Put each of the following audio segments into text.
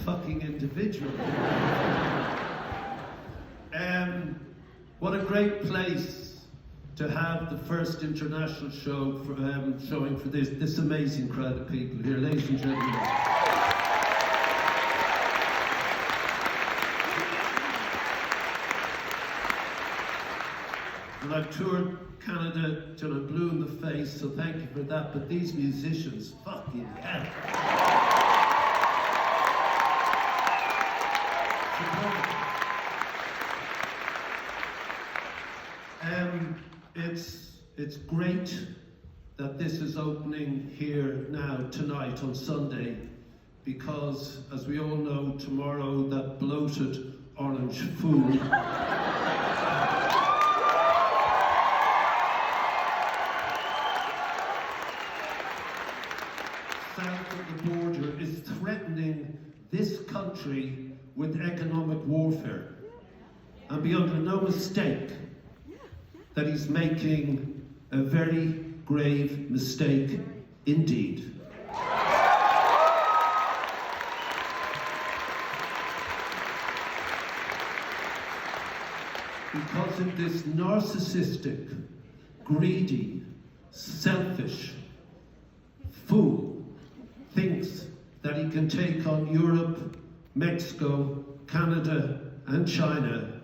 fucking individual. What a great place to have the first international show for, showing for this amazing crowd of people here, ladies and gentlemen. And I've toured Canada till I'm blue in the face, so thank you for that. But these musicians, fucking hell. It's great that this is opening here now, tonight, on Sunday, because, as we all know, tomorrow that bloated orange fool south of the border is threatening this country with economic warfare. And be under no mistake that he's making a very grave mistake indeed. Because of this narcissistic, greedy, selfish fool thinks that he can take on Europe, Mexico, Canada, and China.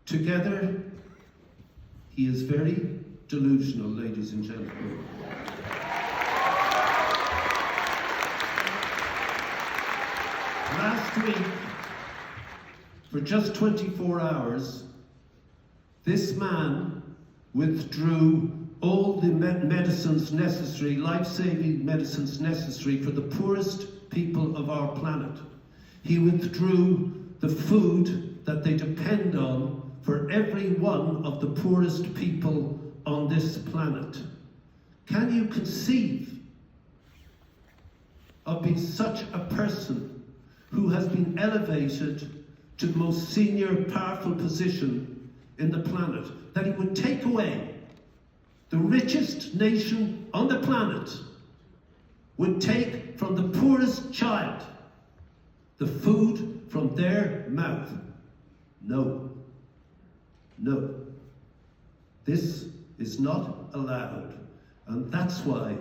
Together, he is very delusional, ladies and gentlemen. Last week, for just 24 hours, this man withdrew all the medicines necessary, life-saving medicines necessary for the poorest people of our planet. He withdrew the food that they depend on for every one of the poorest people on this planet. Can you conceive of being such a person who has been elevated to the most senior, powerful position in the planet, that he would take away the richest nation on the planet, would take from the poorest child the food from their mouth? No. No. This is not allowed. And that's why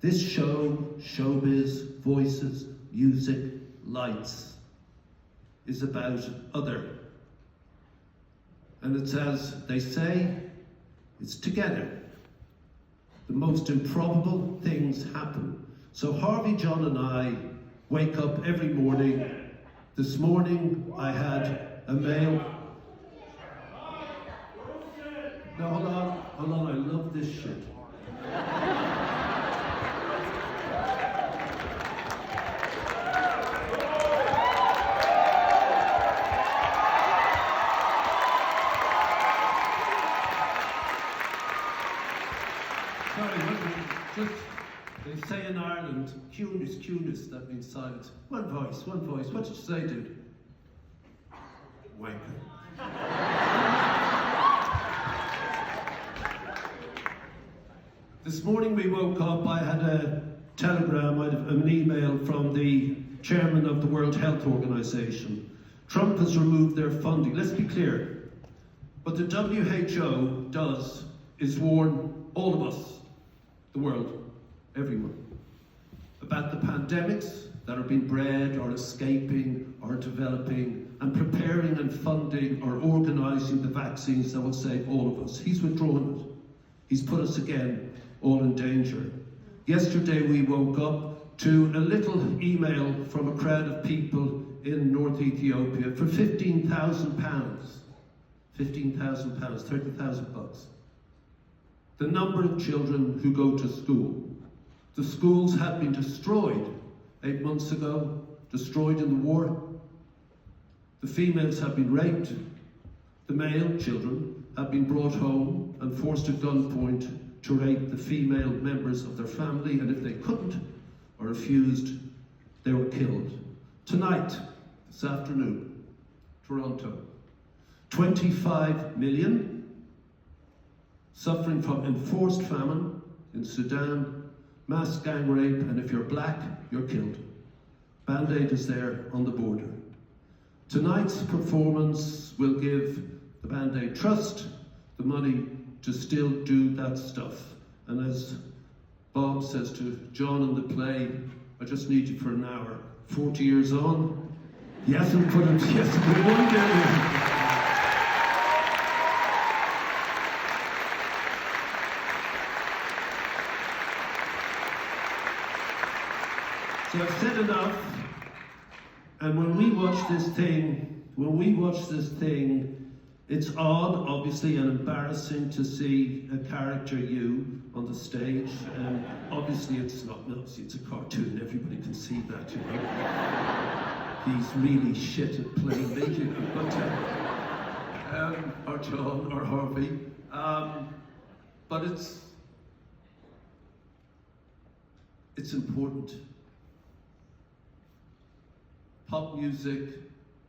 this show, showbiz, voices, music, lights, is about other. And it's, as they say, it's together. The most improbable things happen. So Harvey, John and I wake up every morning. This morning I had a mail. No, hold on, I love this shit. They say in Ireland, cunis, that means silence. One voice. What did you say, dude? Wanker. This morning we woke up, I had a telegram, an email from the chairman of the World Health Organization. Trump has removed their funding. Let's be clear. What the WHO does is warn all of us, the world, everyone, about the pandemics that are being bred or escaping or developing, and preparing and funding or organizing the vaccines that will save all of us. He's withdrawn it. He's put us again all in danger. Yesterday we woke up to a little email from a crowd of people in North Ethiopia for £15,000. £15,000, 30,000 bucks. The number of children who go to school. The schools had been destroyed 8 months ago, destroyed in the war. The females have been raped. The male children have been brought home and forced at gunpoint to rape the female members of their family, and if they couldn't or refused, they were killed. Tonight, this afternoon, Toronto, 25 million suffering from enforced famine in Sudan, mass gang rape, and if you're black, you're killed. Band-Aid is there on the border. Tonight's performance will give the Band-Aid Trust the money to still do that stuff. And as Bob says to John in the play, I just need you for an hour. 40 years on, he hasn't put him, he hasn't put one day in. So I've said enough, and when we watch this thing, it's odd, obviously, and embarrassing to see a character you on the stage. And obviously it's not, obviously it's a cartoon, everybody can see that, you know. He's really shit at playing me, you know, but, or John, or Harvey. But it's important. Pop music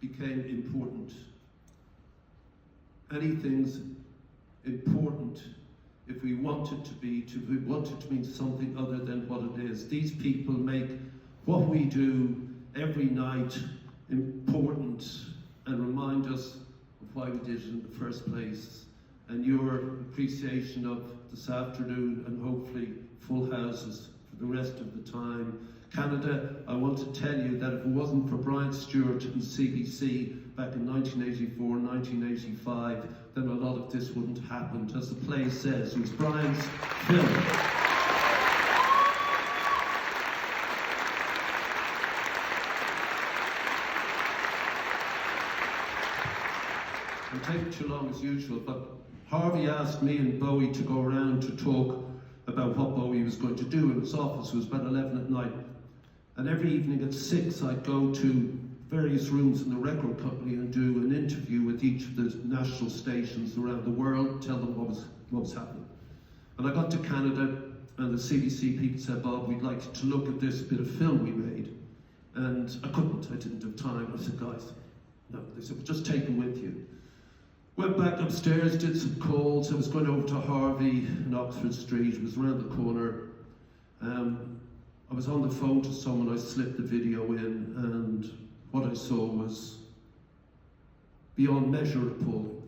became important. Anything's important if we want it to be, if we want it to mean something other than what it is. These people make what we do every night important and remind us of why we did it in the first place. And your appreciation of this afternoon and hopefully full houses for the rest of the time. Canada, I want to tell you that if it wasn't for Brian Stewart and CBC back in 1984, 1985, then a lot of this wouldn't have happened. As the play says, it was Brian's film. I'm taking too long as usual, but Harvey asked me and Bowie to go around to talk about what Bowie was going to do in his office. It was about 11 at night. And every evening at 6, I'd go to various rooms in the record company and do an interview with each of the national stations around the world, tell them what was happening. And I got to Canada, and the CBC people said, Bob, we'd like to look at this bit of film we made. And I didn't have time. I said, guys, no. They said, well, just take them with you. Went back upstairs, did some calls. I was going over to Harvey in Oxford Street. It was around the corner. I was on the phone to someone, I slipped the video in, and what I saw was beyond measure appalling.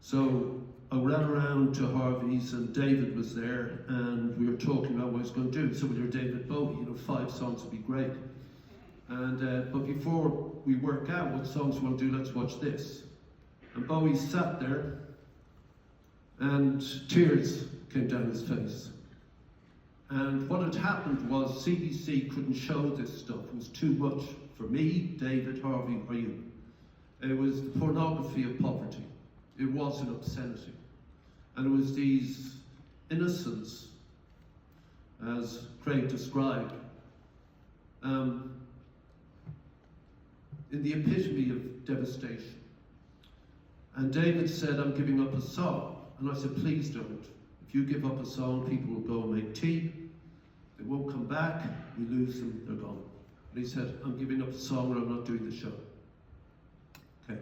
So I ran around to Harvey's, and David was there, and we were talking about what I was going to do. So with your David Bowie, 5 songs would be great. And but before we work out what songs we want to do, let's watch this. And Bowie sat there, and tears came down his face. And what had happened was CBC couldn't show this stuff. It was too much for me, David, Harvey, or you. It was the pornography of poverty. It was an obscenity. And it was these innocents, as Craig described, in the epitome of devastation. And David said, I'm giving up a song. And I said, please don't. If you give up a song, people will go and make tea. They won't come back. We lose them, they're gone. And he said, I'm giving up a song or I'm not doing the show. Okay.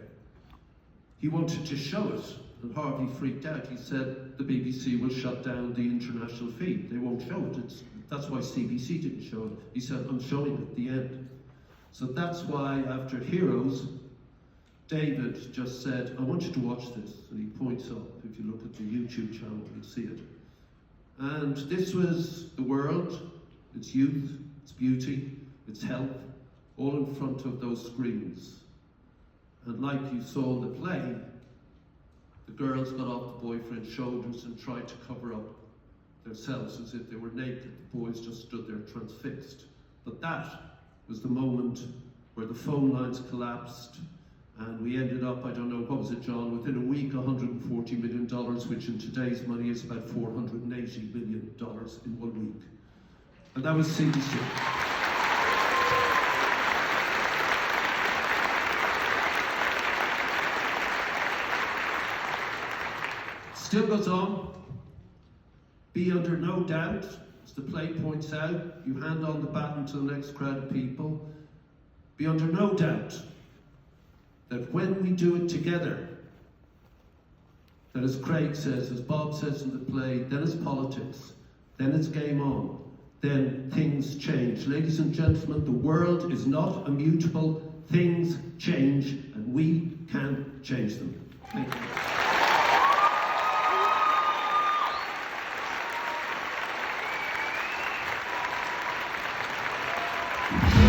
He wanted to show it, and Harvey freaked out. He said, the BBC will shut down the international feed. They won't show it. That's why CBC didn't show it. He said, I'm showing it at the end. So that's why after Heroes, David just said, I want you to watch this. And he points up. If you look at the YouTube channel, you'll see it. And this was the world, its youth, its beauty, its health, all in front of those screens. And like you saw in the play, the girls got off the boyfriend's shoulders and tried to cover up themselves as if they were naked. The boys just stood there transfixed. But that was the moment where the phone lines collapsed, and we ended up, I don't know, what was it, John, within a week, $140 million, which in today's money is about $480 million in 1 week. And that was CBC. Still goes on. Be under no doubt, as the play points out, you hand on the baton to the next crowd of people. Be under no doubt that when we do it together, that as Craig says, as Bob says in the play, then it's politics, then it's game on, then things change. Ladies and gentlemen, the world is not immutable. Things change, and we can change them. Thank you.